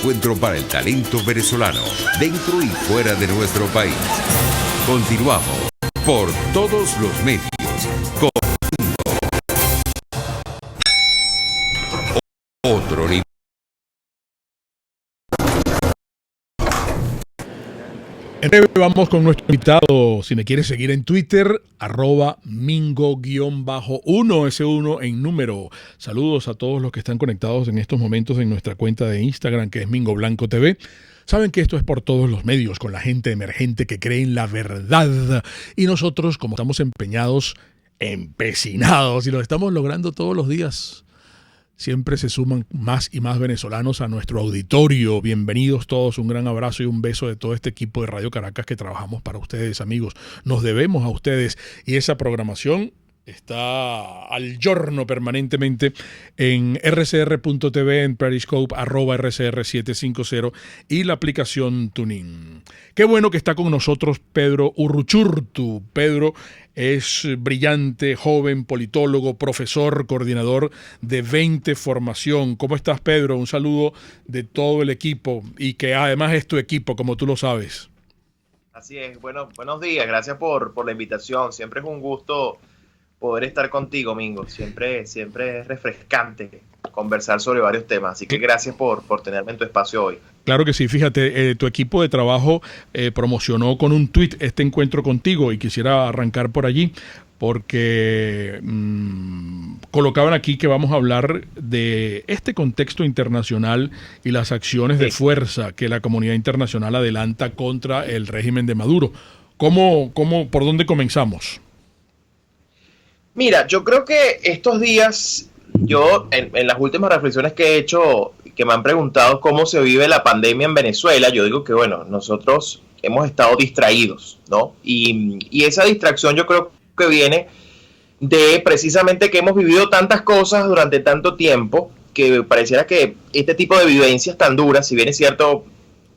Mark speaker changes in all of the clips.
Speaker 1: encuentro para el talento venezolano, dentro y fuera de nuestro país. Continuamos por todos los medios con otro nivel.
Speaker 2: En breve vamos con nuestro invitado. Si me quieres seguir en Twitter, @mingo_1, ese 1 en número. Saludos a todos los que están conectados en estos momentos en nuestra cuenta de Instagram, que es Mingo Blanco TV. Saben que esto es por todos los medios, con la gente emergente que cree en la verdad. Y nosotros, como estamos empeñados, empecinados, y lo estamos logrando todos los días, siempre se suman más y más venezolanos a nuestro auditorio. Bienvenidos todos, un gran abrazo y un beso de todo este equipo de Radio Caracas que trabajamos para ustedes, amigos. Nos debemos a ustedes y esa programación está al giorno permanentemente en rcr.tv, en Periscope, @rcr750 y la aplicación TuneIn. Qué bueno que está con nosotros Pedro Urruchurtu. Pedro es brillante, joven, politólogo, profesor, coordinador de 20 Formación. ¿Cómo estás, Pedro? Un saludo de todo el equipo y que además es tu equipo, como tú lo sabes.
Speaker 3: Así es. Bueno, buenos días. Gracias por la invitación. Siempre es un gusto poder estar contigo, Mingo. Siempre es refrescante conversar sobre varios temas. Así que gracias por tenerme en tu espacio hoy.
Speaker 2: Claro que sí. Fíjate, tu equipo de trabajo promocionó con un tuit este encuentro contigo y quisiera arrancar por allí porque colocaban aquí que vamos a hablar de este contexto internacional y las acciones de fuerza que la comunidad internacional adelanta contra el régimen de Maduro. ¿Por dónde comenzamos?
Speaker 3: Mira, yo creo que estos días, en las últimas reflexiones que he hecho, que me han preguntado cómo se vive la pandemia en Venezuela, yo digo que, bueno, nosotros hemos estado distraídos, ¿no? Y esa distracción yo creo que viene de precisamente que hemos vivido tantas cosas durante tanto tiempo, que pareciera que este tipo de vivencias tan duras, si bien es cierto,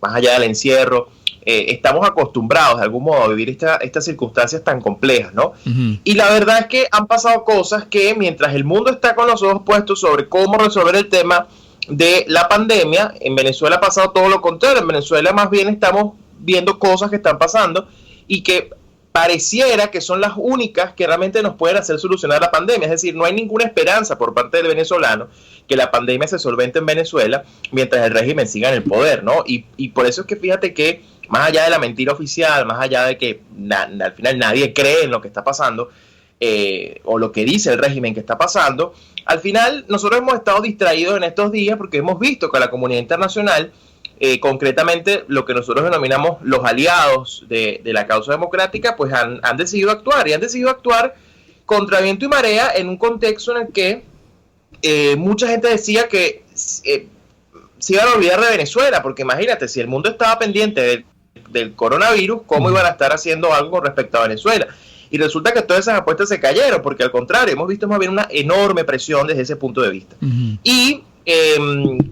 Speaker 3: más allá del encierro, estamos acostumbrados de algún modo a vivir estas circunstancias tan complejas, ¿no? Uh-huh. Y la verdad es que han pasado cosas que mientras el mundo está con los ojos puestos sobre cómo resolver el tema de la pandemia, en Venezuela ha pasado todo lo contrario. En Venezuela más bien estamos viendo cosas que están pasando y que pareciera que son las únicas que realmente nos pueden hacer solucionar la pandemia. Es decir, no hay ninguna esperanza por parte del venezolano que la pandemia se solvente en Venezuela mientras el régimen siga en el poder, ¿no? Y por eso es que fíjate que más allá de la mentira oficial, más allá de que al final nadie cree en lo que está pasando, o lo que dice el régimen que está pasando, al final nosotros hemos estado distraídos en estos días porque hemos visto que la comunidad internacional, concretamente lo que nosotros denominamos los aliados de la causa democrática, pues han decidido actuar, y han decidido actuar contra viento y marea en un contexto en el que mucha gente decía que se iban a olvidar de Venezuela, porque imagínate, si el mundo estaba pendiente del coronavirus, ¿cómo iban a estar haciendo algo con respecto a Venezuela? Y resulta que todas esas apuestas se cayeron, porque al contrario, hemos visto más bien una enorme presión desde ese punto de vista. Uh-huh. Y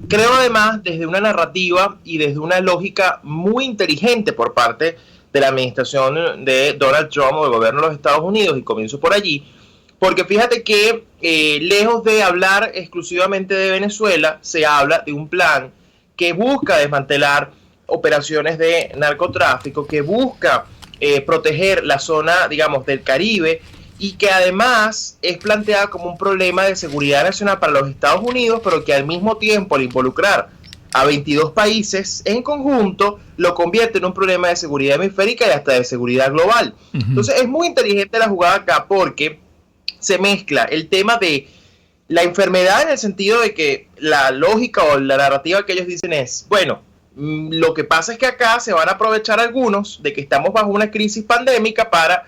Speaker 3: creo además desde una narrativa y desde una lógica muy inteligente por parte de la administración de Donald Trump o del gobierno de los Estados Unidos, y comienzo por allí, porque fíjate que lejos de hablar exclusivamente de Venezuela, se habla de un plan que busca desmantelar operaciones de narcotráfico, que busca proteger la zona, digamos, del Caribe, y que además es planteada como un problema de seguridad nacional para los Estados Unidos, pero que al mismo tiempo, al involucrar a 22 países en conjunto, lo convierte en un problema de seguridad hemisférica y hasta de seguridad global. Uh-huh. Entonces es muy inteligente la jugada acá, porque se mezcla el tema de la enfermedad en el sentido de que la lógica o la narrativa que ellos dicen es, bueno, lo que pasa es que acá se van a aprovechar algunos de que estamos bajo una crisis pandémica para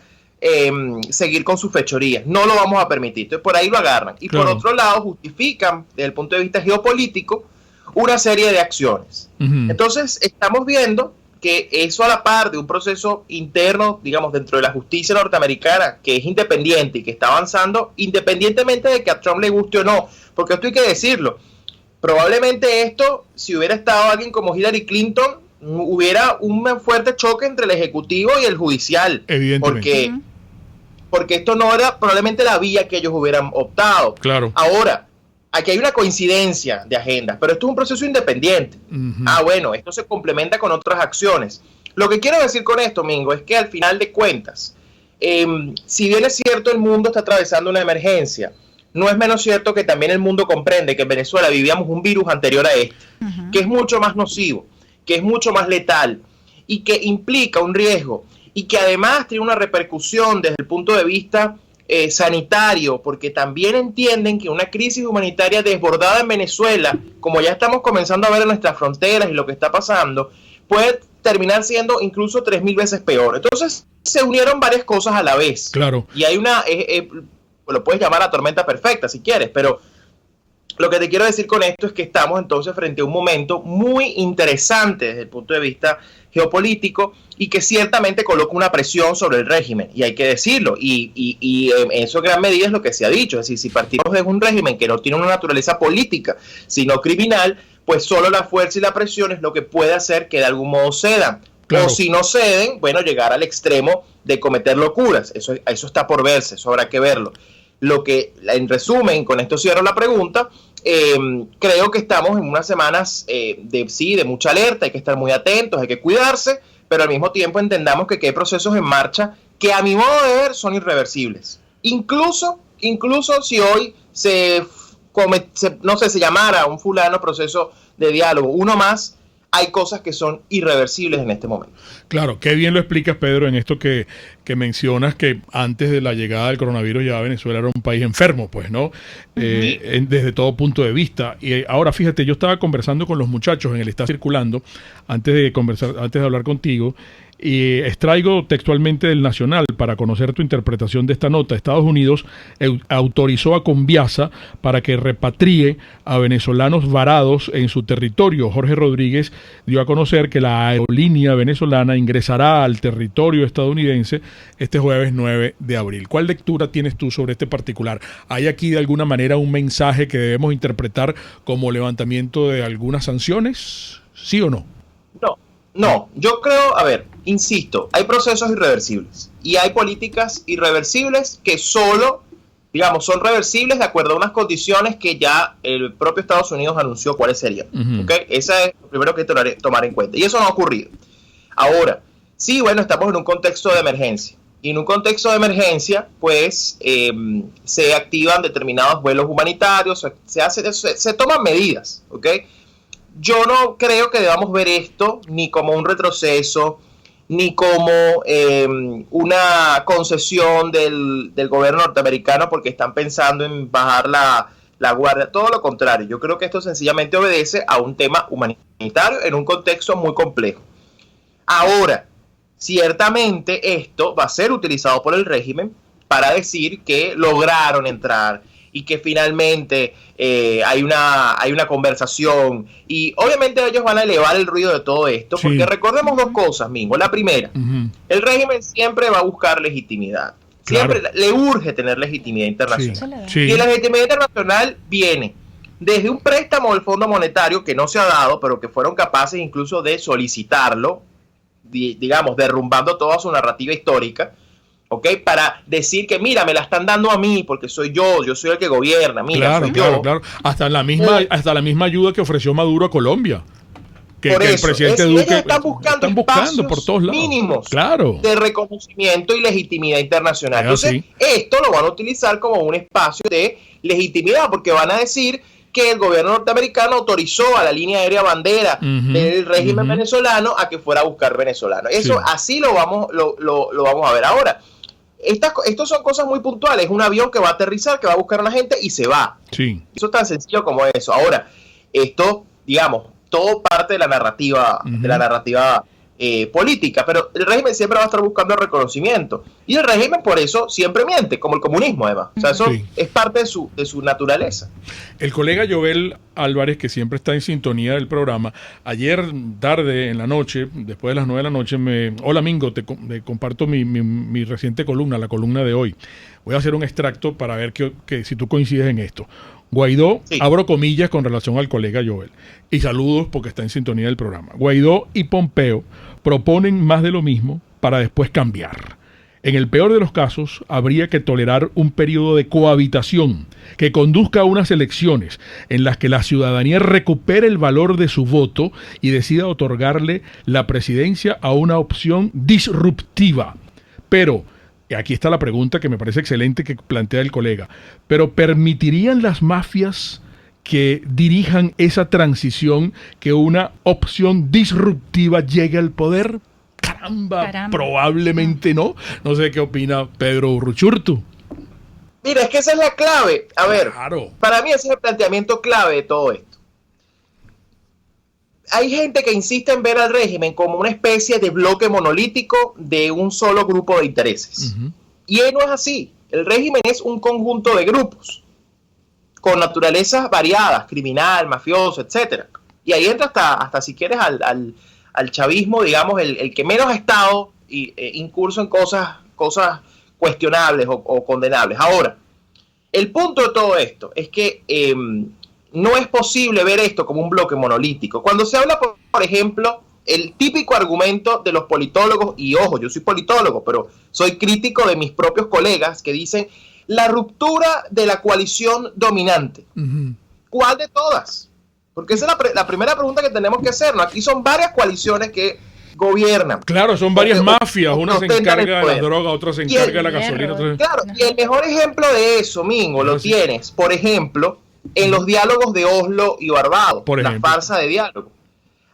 Speaker 3: seguir con sus fechorías. No lo vamos a permitir. Entonces por ahí lo agarran. Y claro, por otro lado justifican desde el punto de vista geopolítico una serie de acciones. Uh-huh. Entonces estamos viendo que eso, a la par de un proceso interno, digamos, dentro de la justicia norteamericana, que es independiente y que está avanzando independientemente de que a Trump le guste o no, porque esto hay que decirlo, probablemente esto, si hubiera estado alguien como Hillary Clinton, hubiera un fuerte choque entre el ejecutivo y el judicial, evidentemente, porque esto no era probablemente la vía que ellos hubieran optado.
Speaker 2: Claro.
Speaker 3: Ahora, aquí hay una coincidencia de agendas, pero esto es un proceso independiente. Bueno, esto se complementa con otras acciones. Lo que quiero decir con esto, Mingo, es que al final de cuentas, si bien es cierto el mundo está atravesando una emergencia, no es menos cierto que también el mundo comprende que en Venezuela vivíamos un virus anterior a este, que es mucho más nocivo, que es mucho más letal y que implica un riesgo y que además tiene una repercusión desde el punto de vista sanitario, porque también entienden que una crisis humanitaria desbordada en Venezuela, como ya estamos comenzando a ver en nuestras fronteras y lo que está pasando, puede terminar siendo incluso 3.000 veces peor. Entonces se unieron varias cosas a la vez.
Speaker 2: Claro.
Speaker 3: Y hay una, lo puedes llamar la tormenta perfecta si quieres, pero lo que te quiero decir con esto es que estamos entonces frente a un momento muy interesante desde el punto de vista geopolítico y que ciertamente coloca una presión sobre el régimen, y hay que decirlo, y en eso gran medida es lo que se ha dicho, es decir, si partimos de un régimen que no tiene una naturaleza política, sino criminal, pues solo la fuerza y la presión es lo que puede hacer que de algún modo cedan. Claro. O si no ceden, bueno, llegar al extremo de cometer locuras. Eso está por verse, eso habrá que verlo. Lo que, en resumen, con esto cierro la pregunta, creo que estamos en unas semanas de mucha alerta, hay que estar muy atentos, hay que cuidarse, pero al mismo tiempo entendamos que hay procesos en marcha que a mi modo de ver son irreversibles. Incluso si hoy se llamara un fulano proceso de diálogo, uno más, hay cosas que son irreversibles en este momento.
Speaker 2: Claro, qué bien lo explicas, Pedro, en esto que mencionas, que antes de la llegada del coronavirus ya Venezuela era un país enfermo, pues, ¿no? Desde todo punto de vista. Y ahora, fíjate, yo estaba conversando con los muchachos en el Está Circulando, antes de hablar contigo, y extraigo textualmente del Nacional para conocer tu interpretación de esta nota. Estados Unidos autorizó a Conviasa para que repatrie a venezolanos varados en su territorio. Jorge Rodríguez dio a conocer que la aerolínea venezolana ingresará al territorio estadounidense este jueves 9 de abril. ¿Cuál lectura tienes tú sobre este particular? ¿Hay aquí de alguna manera un mensaje que debemos interpretar como levantamiento de algunas sanciones? ¿Sí o no?
Speaker 3: No, yo creo, insisto, hay procesos irreversibles y hay políticas irreversibles que solo, digamos, son reversibles de acuerdo a unas condiciones que ya el propio Estados Unidos anunció cuáles serían. ¿Okay? Esa es lo primero que hay que tomar en cuenta. Y eso no ha ocurrido. Ahora, sí, bueno, estamos en un contexto de emergencia. Y en un contexto de emergencia, pues, se activan determinados vuelos humanitarios, se toman medidas, ¿ok? Yo no creo que debamos ver esto ni como un retroceso, ni como una concesión del gobierno norteamericano porque están pensando en bajar la guardia. Todo lo contrario, yo creo que esto sencillamente obedece a un tema humanitario en un contexto muy complejo. Ahora, ciertamente esto va a ser utilizado por el régimen para decir que lograron entrar y que finalmente hay una conversación, y obviamente ellos van a elevar el ruido de todo esto, porque recordemos dos cosas, Mingo. La primera, el régimen siempre va a buscar legitimidad, siempre le urge tener legitimidad internacional, y la legitimidad internacional viene desde un préstamo del Fondo Monetario que no se ha dado, pero que fueron capaces incluso de solicitarlo, digamos, derrumbando toda su narrativa histórica, ¿ok? Para decir que, mira, me la están dando a mí porque soy yo soy el que gobierna, mira, soy yo. Claro.
Speaker 2: Hasta la misma ayuda que ofreció Maduro a Colombia.
Speaker 3: Por eso, el presidente Duque están buscando
Speaker 2: por todos lados
Speaker 3: mínimos de reconocimiento y legitimidad internacional. Entonces, esto lo van a utilizar como un espacio de legitimidad, porque van a decir que el gobierno norteamericano autorizó a la línea aérea bandera del régimen venezolano a que fuera a buscar venezolanos. Eso así lo vamos a ver ahora. Estos son cosas muy puntuales. Un avión que va a aterrizar, que va a buscar a una gente y se va. Sí. Eso es tan sencillo como eso. Ahora, esto, digamos, todo parte de la narrativa, política, pero el régimen siempre va a estar buscando el reconocimiento. Y el régimen por eso siempre miente, como el comunismo, además. O sea, eso es parte de su naturaleza.
Speaker 2: El colega Jovel Álvarez, que siempre está en sintonía del programa, ayer tarde en la noche, después de las 9 de la noche, hola Mingo, te comparto mi reciente columna, la columna de hoy. Voy a hacer un extracto para ver que si tú coincides en esto. Guaidó, abro comillas con relación al colega Jovel, y saludos porque está en sintonía del programa. Guaidó y Pompeo proponen más de lo mismo para después cambiar. En el peor de los casos, habría que tolerar un periodo de cohabitación que conduzca a unas elecciones en las que la ciudadanía recupere el valor de su voto y decida otorgarle la presidencia a una opción disruptiva. Pero, aquí está la pregunta que me parece excelente que plantea el colega, pero ¿permitirían las mafias que dirijan esa transición, que una opción disruptiva llegue al poder? Caramba, probablemente no. No sé qué opina Pedro Urruchurtu.
Speaker 3: Mira, es que esa es la clave. A ver,
Speaker 2: claro.
Speaker 3: Para mí ese es el planteamiento clave de todo esto. Hay gente que insiste en ver al régimen como una especie de bloque monolítico de un solo grupo de intereses. Y no es así. El régimen es un conjunto de grupos con naturalezas variadas, criminal, mafioso, etcétera. Y ahí entra hasta si quieres al chavismo, digamos, el que menos ha estado incurso en cosas cuestionables o condenables. Ahora, el punto de todo esto es que no es posible ver esto como un bloque monolítico. Cuando se habla, por ejemplo, el típico argumento de los politólogos, y ojo, yo soy politólogo, pero soy crítico de mis propios colegas que dicen la ruptura de la coalición dominante. ¿Cuál de todas? Porque esa es la primera pregunta que tenemos que hacernos. Aquí son varias coaliciones que gobiernan.
Speaker 2: Claro, son varias mafias. Una se encarga de la droga, otra se encarga de la gasolina.
Speaker 3: Claro, y el mejor ejemplo de eso, Mingo, lo tienes, por ejemplo, en los diálogos de Oslo y Barbados, la farsa de diálogo.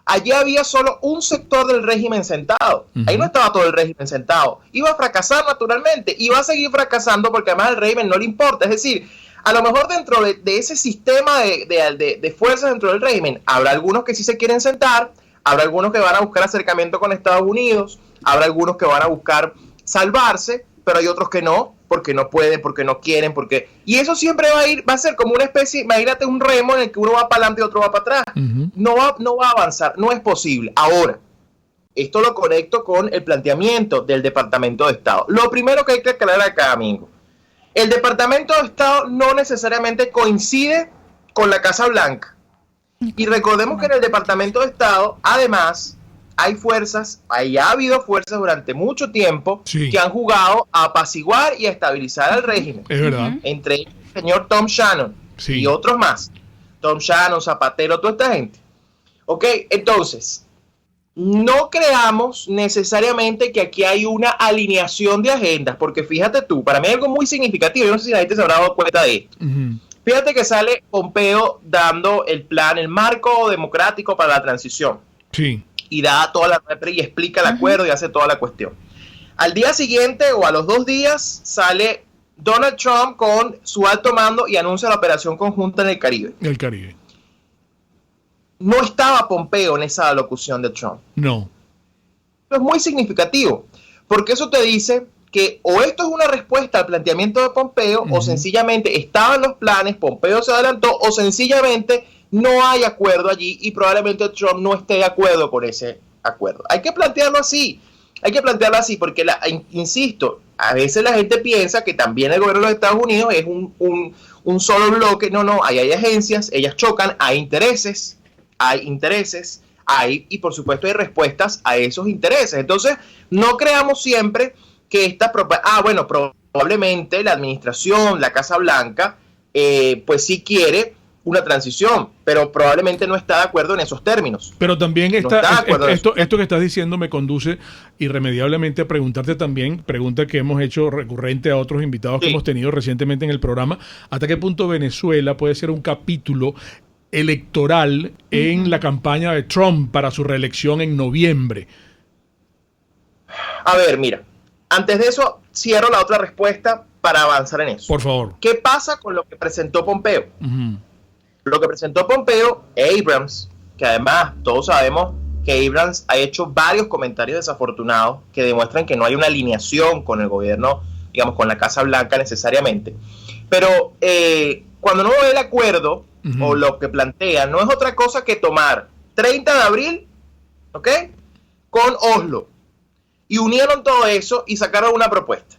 Speaker 3: Allí había solo un sector del régimen sentado. Ahí no estaba todo el régimen sentado. Iba a fracasar naturalmente. Y va a seguir fracasando porque además al régimen no le importa. Es decir, a lo mejor dentro de ese sistema de fuerzas dentro del régimen, habrá algunos que sí se quieren sentar, habrá algunos que van a buscar acercamiento con Estados Unidos, habrá algunos que van a buscar salvarse, pero hay otros que no, porque no pueden, porque no quieren, y eso siempre va a ser como una especie, imagínate un remo en el que uno va para adelante y otro va para atrás. No va a avanzar, no es posible. Ahora, esto lo conecto con el planteamiento del Departamento de Estado. Lo primero que hay que aclarar acá, amigo, el Departamento de Estado no necesariamente coincide con la Casa Blanca. Y recordemos que en el Departamento de Estado, además, ha habido fuerzas durante mucho tiempo que han jugado a apaciguar y a estabilizar al régimen.
Speaker 2: Es verdad.
Speaker 3: Entre ellos el señor Tom Shannon y otros más. Tom Shannon, Zapatero, toda esta gente. Ok, entonces, no creamos necesariamente que aquí hay una alineación de agendas, porque fíjate tú, para mí hay algo muy significativo, yo no sé si la gente se habrá dado cuenta de esto. Fíjate que sale Pompeo dando el plan, el marco democrático para la transición.
Speaker 2: Sí.
Speaker 3: Y da toda y explica el acuerdo y hace toda la cuestión. Al día siguiente o a los 2 días sale Donald Trump con su alto mando y anuncia la operación conjunta en el Caribe.
Speaker 2: El Caribe.
Speaker 3: No estaba Pompeo en esa alocución de Trump.
Speaker 2: No.
Speaker 3: Eso es muy significativo, porque eso te dice que o esto es una respuesta al planteamiento de Pompeo, o sencillamente estaban los planes, Pompeo se adelantó, o sencillamente no hay acuerdo allí y probablemente Trump no esté de acuerdo con ese acuerdo. Hay que plantearlo así, porque, insisto, a veces la gente piensa que también el gobierno de los Estados Unidos es un solo bloque. No, hay agencias, ellas chocan, hay intereses, y por supuesto hay respuestas a esos intereses. Entonces, no creamos siempre que probablemente la administración, la Casa Blanca, pues sí quiere una transición, pero probablemente no está de acuerdo en esos términos.
Speaker 2: Pero también esto que estás diciendo me conduce irremediablemente a preguntarte también, pregunta que hemos hecho recurrente a otros invitados que hemos tenido recientemente en el programa, ¿hasta qué punto Venezuela puede ser un capítulo electoral en la campaña de Trump para su reelección en noviembre?
Speaker 3: A ver, mira, antes de eso cierro la otra respuesta para avanzar en eso.
Speaker 2: Por favor.
Speaker 3: ¿Qué pasa con lo que presentó Pompeo? Lo que presentó Pompeo, Abrams, que además todos sabemos que Abrams ha hecho varios comentarios desafortunados que demuestran que no hay una alineación con el gobierno, digamos, con la Casa Blanca necesariamente. Pero cuando uno ve el acuerdo o lo que plantea, no es otra cosa que tomar 30 de abril, ¿ok?, con Oslo. Y unieron todo eso y sacaron una propuesta.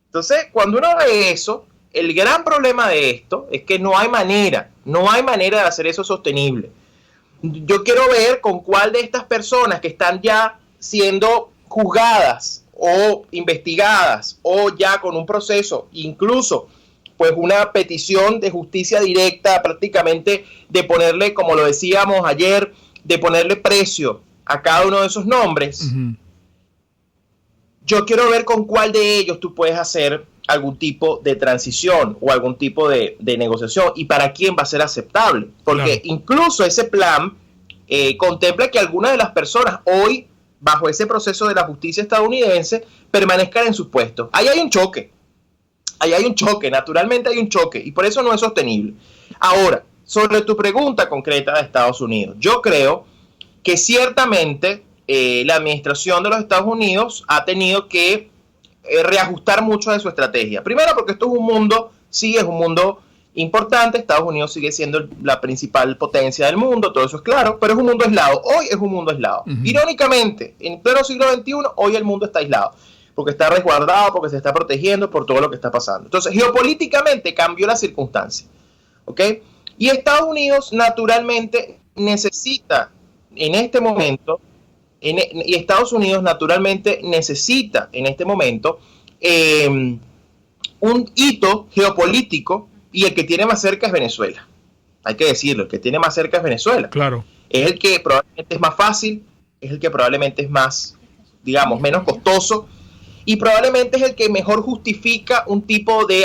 Speaker 3: Entonces, cuando uno ve eso, el gran problema de esto es que no hay manera de hacer eso sostenible. Yo quiero ver con cuál de estas personas que están ya siendo juzgadas o investigadas o ya con un proceso, incluso pues una petición de justicia directa, prácticamente de ponerle, como lo decíamos ayer, de ponerle precio a cada uno de esos nombres. Yo quiero ver con cuál de ellos tú puedes hacer algún tipo de transición o algún tipo de negociación y para quién va a ser aceptable. Porque incluso ese plan contempla que algunas de las personas hoy, bajo ese proceso de la justicia estadounidense, permanezcan en sus puestos. Ahí hay un choque. Naturalmente hay un choque y por eso no es sostenible. Ahora, sobre tu pregunta concreta de Estados Unidos, yo creo que ciertamente la administración de los Estados Unidos ha tenido que reajustar mucho de su estrategia. Primero porque esto es un mundo, sí es un mundo importante, Estados Unidos sigue siendo la principal potencia del mundo, todo eso es claro, pero es un mundo aislado, hoy es un mundo aislado. Irónicamente, en pleno siglo XXI, hoy el mundo está aislado, porque está resguardado, porque se está protegiendo por todo lo que está pasando. Entonces, geopolíticamente cambió la circunstancia, ¿ok? Y Estados Unidos naturalmente necesita en este momento, y Estados Unidos naturalmente necesita en este momento un hito geopolítico, y el que tiene más cerca es Venezuela. Hay que decirlo, el que tiene más cerca es Venezuela.
Speaker 2: Claro.
Speaker 3: Es el que probablemente es más fácil, es el que probablemente es más, digamos, menos costoso, y probablemente es el que mejor justifica algún tipo de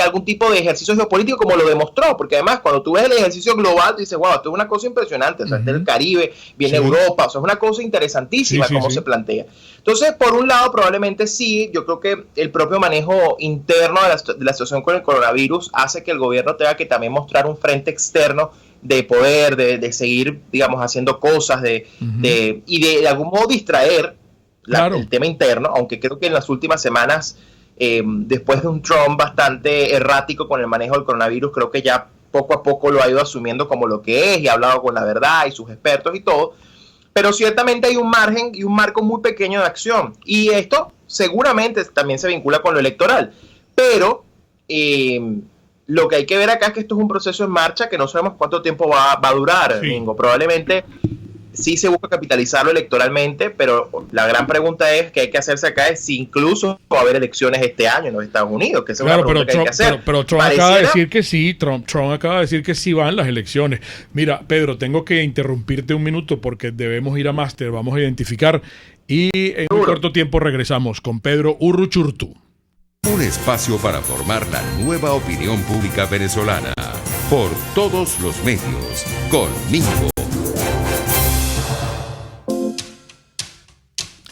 Speaker 3: ejercicio geopolítico, como lo demostró, porque además cuando tú ves el ejercicio global, tú dices, wow, esto es una cosa impresionante, o sea, este es el Caribe, viene Europa, o sea, es una cosa interesantísima cómo se plantea. Entonces, por un lado, probablemente sí, yo creo que el propio manejo interno de la situación con el coronavirus hace que el gobierno tenga que también mostrar un frente externo de poder, de seguir, digamos, haciendo cosas, y de algún modo distraer el tema interno, aunque creo que en las últimas semanas, después de un Trump bastante errático con el manejo del coronavirus, creo que ya poco a poco lo ha ido asumiendo como lo que es y ha hablado con la verdad y sus expertos y todo, pero ciertamente hay un margen y un marco muy pequeño de acción, y esto seguramente también se vincula con lo electoral, pero lo que hay que ver acá es que esto es un proceso en marcha que no sabemos cuánto tiempo va a durar, Mingo. Probablemente sí se busca capitalizarlo electoralmente, pero la gran pregunta es que hay que hacerse acá es si incluso va a haber elecciones este año en los Estados Unidos, que es una pregunta que hay que hacer.
Speaker 2: Pero Trump acaba de decir que sí, Trump acaba de decir que sí van las elecciones. Mira, Pedro, tengo que interrumpirte un minuto porque debemos ir a máster, vamos a identificar y en un corto tiempo regresamos con Pedro Urruchurtu.
Speaker 1: Un espacio para formar la nueva opinión pública venezolana por todos los medios, con Mingo.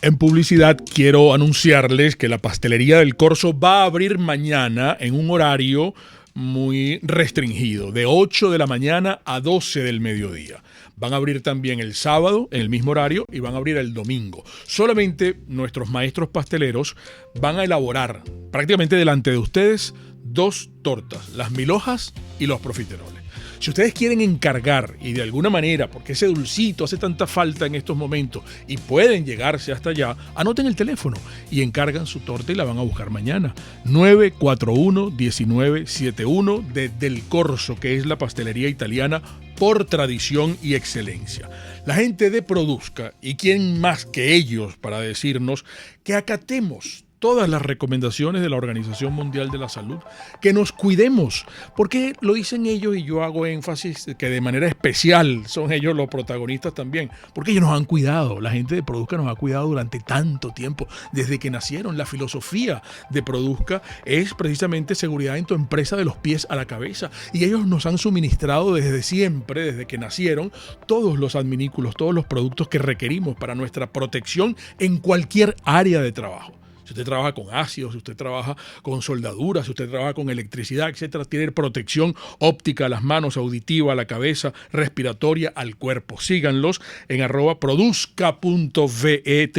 Speaker 2: En publicidad quiero anunciarles que la Pastelería del Corso va a abrir mañana en un horario muy restringido, de 8 de la mañana a 12 del mediodía. Van a abrir también el sábado en el mismo horario y van a abrir el domingo. Solamente nuestros maestros pasteleros van a elaborar prácticamente delante de ustedes 2 tortas, las mil hojas y los profiteroles. Si ustedes quieren encargar y de alguna manera, porque ese dulcito hace tanta falta en estos momentos y pueden llegarse hasta allá, anoten el teléfono y encargan su torta y la van a buscar mañana. 941-1971 de Del Corso, que es la pastelería italiana por tradición y excelencia. La gente de Produzca, y quién más que ellos para decirnos que acatemos todas las recomendaciones de la Organización Mundial de la Salud, que nos cuidemos, porque lo dicen ellos y yo hago énfasis que de manera especial son ellos los protagonistas también, porque ellos nos han cuidado, la gente de Produzca nos ha cuidado durante tanto tiempo, desde que nacieron. La filosofía de Produzca es precisamente seguridad en tu empresa de los pies a la cabeza, y ellos nos han suministrado desde siempre, desde que nacieron, todos los adminículos, todos los productos que requerimos para nuestra protección en cualquier área de trabajo. Si usted trabaja con ácidos, si usted trabaja con soldaduras, si usted trabaja con electricidad, etcétera, tiene protección óptica a las manos, auditiva a la cabeza, respiratoria al cuerpo. Síganlos en @produzca.ve,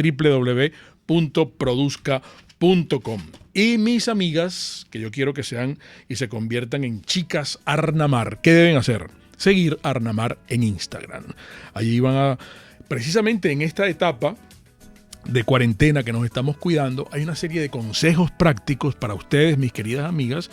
Speaker 2: www.produzca.com. Y mis amigas, que yo quiero que sean y se conviertan en chicas Arnamar, ¿qué deben hacer? Seguir Arnamar en Instagram. Allí van a, precisamente en esta etapa de cuarentena que nos estamos cuidando, hay una serie de consejos prácticos para ustedes, mis queridas amigas,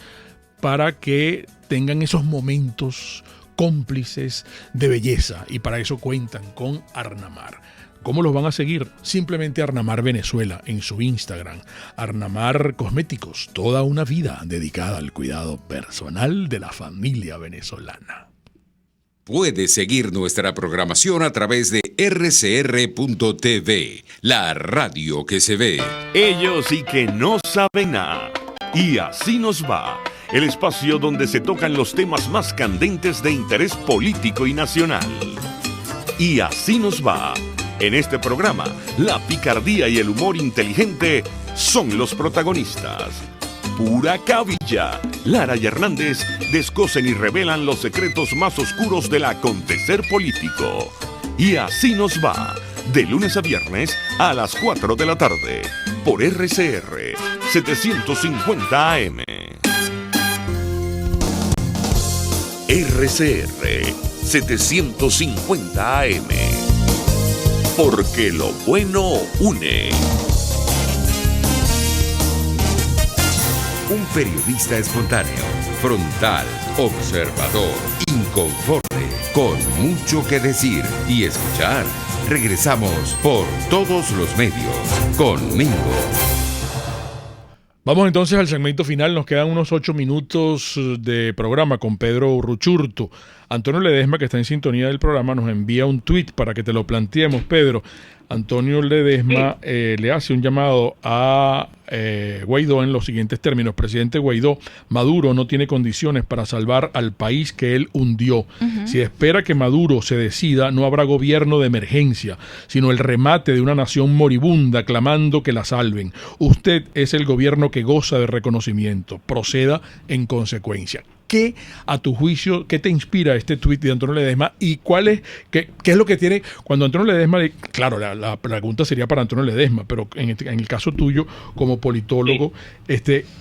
Speaker 2: para que tengan esos momentos cómplices de belleza, y para eso cuentan con Arnamar. ¿Cómo los van a seguir? Simplemente Arnamar Venezuela en su Instagram. Arnamar Cosméticos, toda una vida dedicada al cuidado personal de la familia venezolana.
Speaker 1: Puedes seguir nuestra programación a través de rcr.tv, la radio que se ve.
Speaker 4: Ellos sí que no saben nada. Y así nos va. El espacio donde se tocan los temas más candentes de interés político y nacional. Y así nos va. En este programa, la picardía y el humor inteligente son los protagonistas. Pura cabilla. Lara y Hernández descosen y revelan los secretos más oscuros del acontecer político. Y así nos va. De lunes a viernes a las 4 de la tarde. Por RCR 750 AM. RCR 750 AM. Porque lo bueno une.
Speaker 1: Un periodista espontáneo, frontal, observador, inconforme, con mucho que decir y escuchar. Regresamos por todos los medios con Mingo.
Speaker 2: Vamos entonces al segmento final. Nos quedan unos 8 minutos de programa con Pedro Urruchurtu. Antonio Ledesma, que está en sintonía del programa, nos envía un tuit para que te lo planteemos, Pedro. Antonio Ledesma le hace un llamado a Guaidó en los siguientes términos. Presidente Guaidó, Maduro no tiene condiciones para salvar al país que él hundió. Si espera que Maduro se decida, no habrá gobierno de emergencia, sino el remate de una nación moribunda clamando que la salven. Usted es el gobierno que goza de reconocimiento. Proceda en consecuencia. ¿Qué, a tu juicio, qué te inspira este tuit de Antonio Ledesma y qué es lo que tiene cuando Antonio Ledesma, claro, la pregunta sería para Antonio Ledesma, pero en el caso tuyo como politólogo,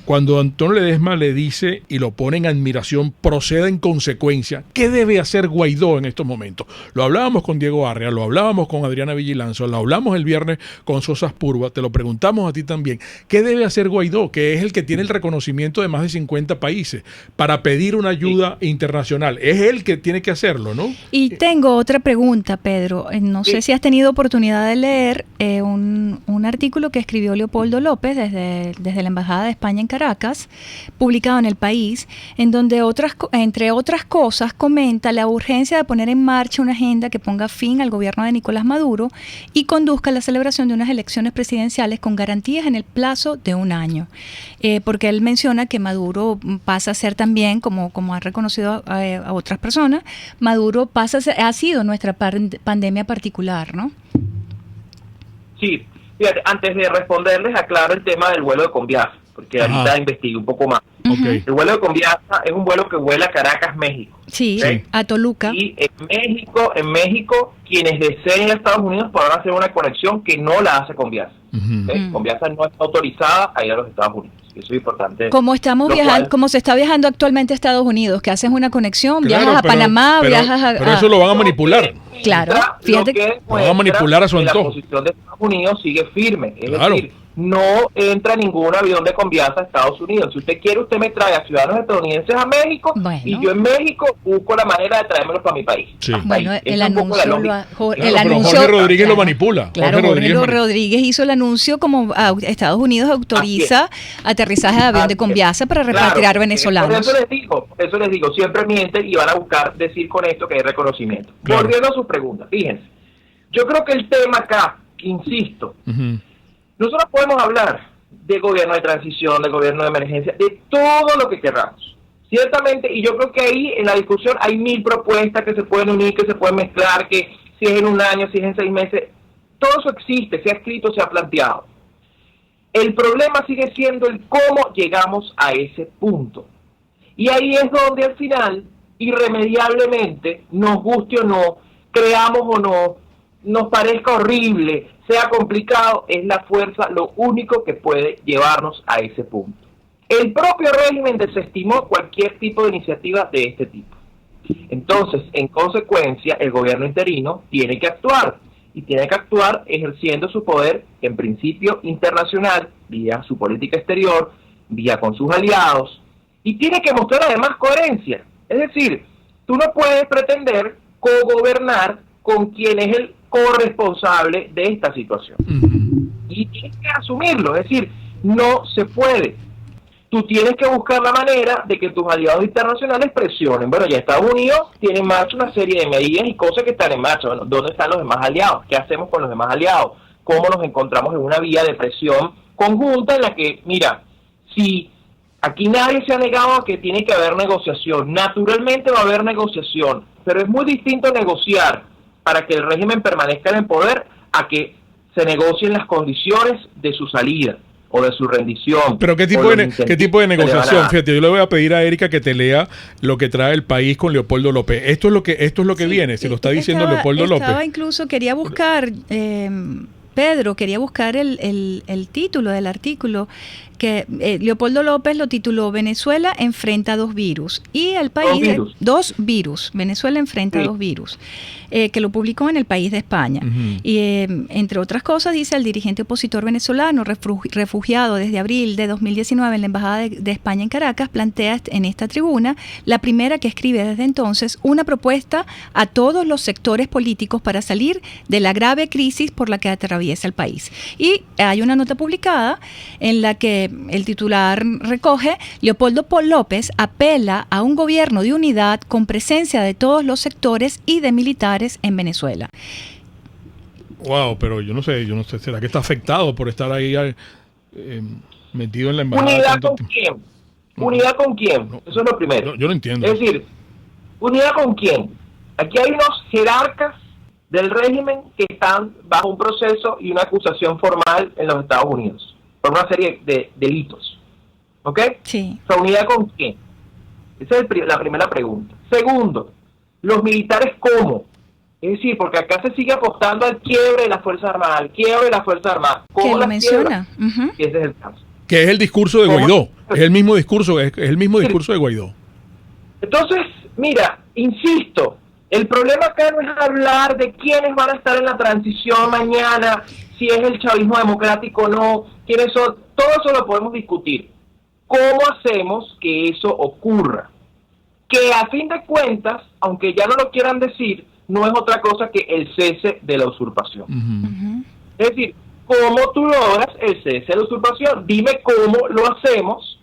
Speaker 2: cuando Antonio Ledesma le dice y lo pone en admiración, proceda en consecuencia, ¿qué debe hacer Guaidó en estos momentos? Lo hablábamos con Diego Arria, lo hablábamos con Adriana Vigilanzo, lo hablamos el viernes con Sosa Purba, te lo preguntamos a ti también. ¿Qué debe hacer Guaidó, que es el que tiene el reconocimiento de más de 50 países, para pedir una ayuda internacional? Es él que tiene que hacerlo, ¿no?
Speaker 5: Y tengo otra pregunta, Pedro. No sé si has tenido oportunidad de leer un artículo que escribió Leopoldo López desde la Embajada de España en Caracas, publicado en El País, en donde entre otras cosas comenta la urgencia de poner en marcha una agenda que ponga fin al gobierno de Nicolás Maduro y conduzca a la celebración de unas elecciones presidenciales con garantías en el plazo de un año. Porque él menciona que Maduro pasa a ser también, como ha reconocido a otras personas, Maduro ha sido nuestra pandemia particular, ¿no?
Speaker 3: Sí, fíjate, antes de responderles aclaro el tema del vuelo de Conviasa, porque ahorita investigué un poco más.
Speaker 2: Okay.
Speaker 3: El vuelo de Conviasa es un vuelo que vuela a Caracas, México.
Speaker 5: Sí,
Speaker 3: ¿okay?
Speaker 5: A Toluca.
Speaker 3: Y en México, quienes deseen ir a Estados Unidos podrán hacer una conexión que no la hace Conviasa. ¿Okay? Conviasa no está autorizada a ir a los Estados Unidos. Eso es importante.
Speaker 5: Como se está viajando actualmente a Estados Unidos, que haces una conexión, viajas a Panamá, viajas a...
Speaker 2: Pero eso lo van a manipular.
Speaker 5: Claro, fíjate que
Speaker 3: lo van a manipular a su antojo. La posición de Estados Unidos sigue firme. Es decir, no entra ningún avión de Conviasa a Estados Unidos. Si usted quiere, usted me trae a ciudadanos estadounidenses a México, y yo en México busco la manera de traérmelos para mi país.
Speaker 2: Sí.
Speaker 5: Bueno, el anuncio
Speaker 2: Jorge Rodríguez lo manipula.
Speaker 5: Claro, Jorge Rodríguez hizo el anuncio como Estados Unidos autoriza aterrizaje de avión de Conviasa para repatriar venezolanos.
Speaker 3: Eso les digo, siempre mienten y van a buscar decir con esto que hay reconocimiento. Claro. Volviendo a sus preguntas, fíjense, yo creo que el tema acá, insisto, nosotros podemos hablar de gobierno de transición, de gobierno de emergencia, de todo lo que queramos. Ciertamente, y yo creo que ahí en la discusión hay 1000 propuestas que se pueden unir, que se pueden mezclar, que si es en un año, si es en 6 meses, todo eso existe, se ha escrito, se ha planteado. El problema sigue siendo el cómo llegamos a ese punto. Y ahí es donde al final, irremediablemente, nos guste o no, creamos o no, nos parezca horrible, sea complicado, es la fuerza lo único que puede llevarnos a ese punto. El propio régimen desestimó cualquier tipo de iniciativa de este tipo. Entonces, en consecuencia, el gobierno interino tiene que actuar, y tiene que actuar ejerciendo su poder, en principio internacional, vía su política exterior, vía con sus aliados, y tiene que mostrar además coherencia. Es decir, tú no puedes pretender cogobernar con quien es corresponsable de esta situación. Y tienes que asumirlo, es decir, no se puede. Tú tienes que buscar la manera de que tus aliados internacionales presionen. Bueno, ya Estados Unidos tiene en marcha una serie de medidas y cosas que están en marcha. Bueno, ¿dónde están los demás aliados? ¿Qué hacemos con los demás aliados? ¿Cómo nos encontramos en una vía de presión conjunta en la que, mira, si aquí nadie se ha negado a que tiene que haber negociación, naturalmente va a haber negociación, pero es muy distinto negociar para que el régimen permanezca en el poder a que se negocien las condiciones de su salida o de su rendición.
Speaker 2: Pero ¿qué tipo de negociación? Fíjate, yo le voy a pedir a Erika que te lea lo que trae el país con Leopoldo López. Esto es lo que viene, se lo está diciendo Leopoldo López.
Speaker 5: Incluso quería buscar, Pedro, el título del artículo que Leopoldo López lo tituló Venezuela enfrenta dos virus y el país dos virus. Venezuela enfrenta dos virus, que lo publicó en El País de España. Y entre otras cosas dice: el dirigente opositor venezolano refugiado desde abril de 2019 en la Embajada de España en Caracas plantea en esta tribuna, la primera que escribe desde entonces, una propuesta a todos los sectores políticos para salir de la grave crisis por la que atraviesa el país. Y hay una nota publicada en la que el titular recoge: Leopoldo López apela a un gobierno de unidad con presencia de todos los sectores y de militares en Venezuela.
Speaker 2: Wow, pero yo no sé, ¿será que está afectado por estar ahí metido en la embajada?
Speaker 3: ¿Unidad con quién? ¿Unidad con quién? No, eso es lo primero.
Speaker 2: Yo no entiendo.
Speaker 3: Es decir, ¿unidad con quién? Aquí hay unos jerarcas del régimen que están bajo un proceso y una acusación formal en los Estados Unidos por una serie de delitos. ¿Ok?
Speaker 5: Sí.
Speaker 3: ¿La unidad con quién? Esa es la primera pregunta. Segundo, ¿los militares cómo? Es decir, porque acá se sigue apostando al quiebre de las Fuerzas Armadas, al quiebre de las Fuerzas Armadas.
Speaker 5: ¿Cómo lo menciona?
Speaker 3: Ese es el caso.
Speaker 2: Que es el discurso de Guaidó. Es el mismo discurso, discurso de Guaidó.
Speaker 3: Entonces, mira, insisto, el problema acá no es hablar de quiénes van a estar en la transición mañana, si es el chavismo democrático o no, quiénes son, todo eso lo podemos discutir. ¿Cómo hacemos que eso ocurra? Que a fin de cuentas, aunque ya no lo quieran decir, no es otra cosa que el cese de la usurpación. Es decir, ¿cómo tú logras el cese de la usurpación? Dime cómo lo hacemos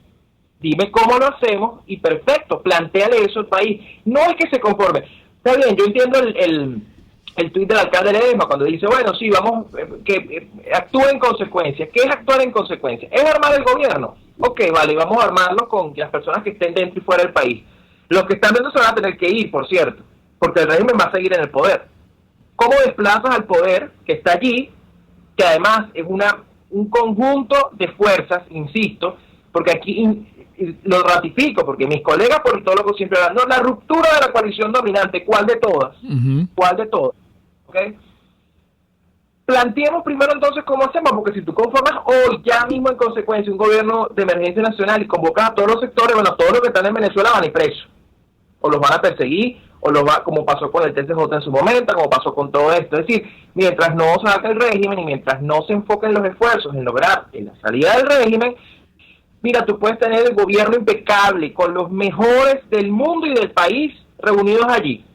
Speaker 3: y perfecto, plantéale eso al país. No es que se conforme. Está bien, yo entiendo el tuit del alcalde Ledesma cuando dice, bueno, sí, vamos, que actúe en consecuencia. ¿Qué es actuar en consecuencia? ¿Es armar el gobierno? Ok, vale, vamos a armarlo con las personas que estén dentro y fuera del país. Los que están dentro se van a tener que ir, por cierto, porque el régimen va a seguir en el poder. ¿Cómo desplazas al poder que está allí, que además es un conjunto de fuerzas, insisto, porque aquí lo ratifico, porque mis colegas politólogos siempre hablan, no, la ruptura de la coalición dominante, ¿cuál de todas? ¿Cuál de todas? ¿Okay? Planteemos primero entonces cómo hacemos, porque si tú conformas hoy, ya mismo en consecuencia, un gobierno de emergencia nacional y convocas a todos los sectores, bueno, todos los que están en Venezuela van a ir presos, o los van a perseguir, o los va, como pasó con el TCJ en su momento, como pasó con todo esto. Es decir, mientras no saque el régimen y mientras no se enfoquen los esfuerzos en lograr la salida del régimen, mira, tú puedes tener el gobierno impecable, con los mejores del mundo y del país reunidos allí.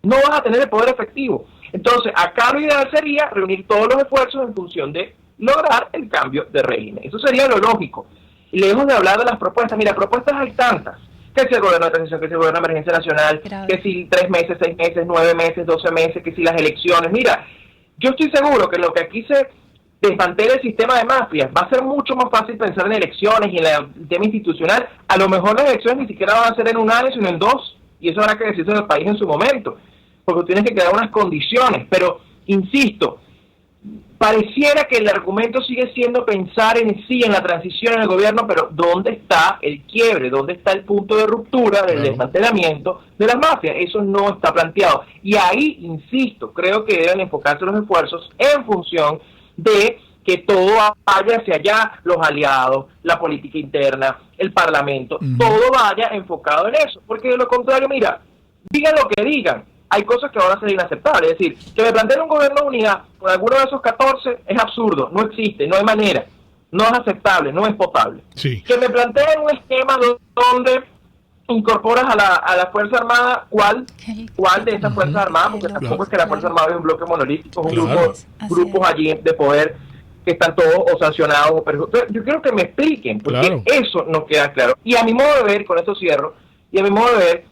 Speaker 3: No vas a tener el poder efectivo. Entonces, acá lo ideal sería reunir todos los esfuerzos en función de lograr el cambio de régimen. Eso sería lo lógico. Y lejos de hablar de las propuestas, mira, propuestas hay tantas. Que si el gobierno de transición, que si el gobierno de emergencia nacional, que si 3 meses, 6 meses, 9 meses, 12 meses, que si las elecciones. Mira, yo estoy seguro que lo que aquí se desmantela el sistema de mafias, va a ser mucho más fácil pensar en elecciones y en el tema institucional. A lo mejor las elecciones ni siquiera van a ser en 1 año, sino en 2, y eso habrá que decirse en el país en su momento, porque tienes que crear unas condiciones. Pero, insisto, pareciera que el argumento sigue siendo pensar en sí, en la transición en el gobierno, pero ¿dónde está el quiebre? ¿Dónde está el punto de ruptura del desmantelamiento de las mafias? Eso no está planteado. Y ahí, insisto, creo que deben enfocarse los esfuerzos en función de que todo vaya hacia allá, los aliados, la política interna, el parlamento, todo vaya enfocado en eso. Porque de lo contrario, mira, digan lo que digan, hay cosas que van a ser inaceptables. Es decir, que me planteen un gobierno de unidad con alguno de esos 14 es absurdo, no existe, no hay manera, no es aceptable, no es potable.
Speaker 2: Sí.
Speaker 3: Que me planteen un esquema donde incorporas a la Fuerza Armada, ¿cuál de estas Fuerzas Armadas? Porque tampoco es que la Fuerza Armada es un bloque monolítico, es un grupos allí de poder que están todos o sancionados o perjudicados. Yo quiero que me expliquen, porque eso no queda claro. Y a mi modo de ver, con esto cierro, y a mi modo de ver,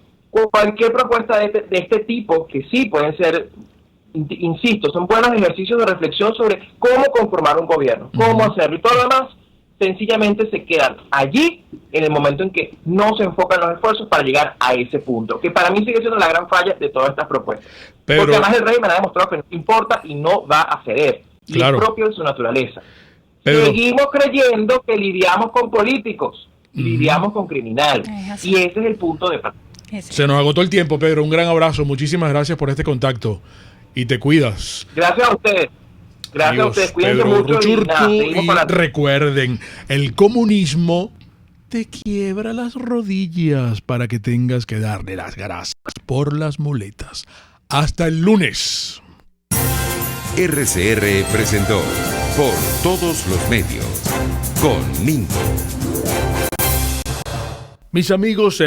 Speaker 3: cualquier propuesta de este tipo, que sí pueden ser, insisto, son buenos ejercicios de reflexión sobre cómo conformar un gobierno, cómo hacerlo, y todo lo demás sencillamente se quedan allí en el momento en que no se enfocan los esfuerzos para llegar a ese punto, que para mí sigue siendo la gran falla de todas estas propuestas. Porque además el régimen ha demostrado que no importa y no va a ceder, y es propio de su naturaleza. Seguimos creyendo que lidiamos con políticos, lidiamos con criminales, y ese es el punto de partida.
Speaker 2: Se nos agotó el tiempo, Pedro. Un gran abrazo. Muchísimas gracias por este contacto. Y te cuidas.
Speaker 3: Gracias a ustedes. Gracias a ustedes. Cuídense mucho.
Speaker 2: Y recuerden, el comunismo te quiebra las rodillas para que tengas que darle las grasas por las muletas. Hasta el lunes.
Speaker 1: RCR presentó Por Todos los Medios con Mingo.
Speaker 2: Mis amigos,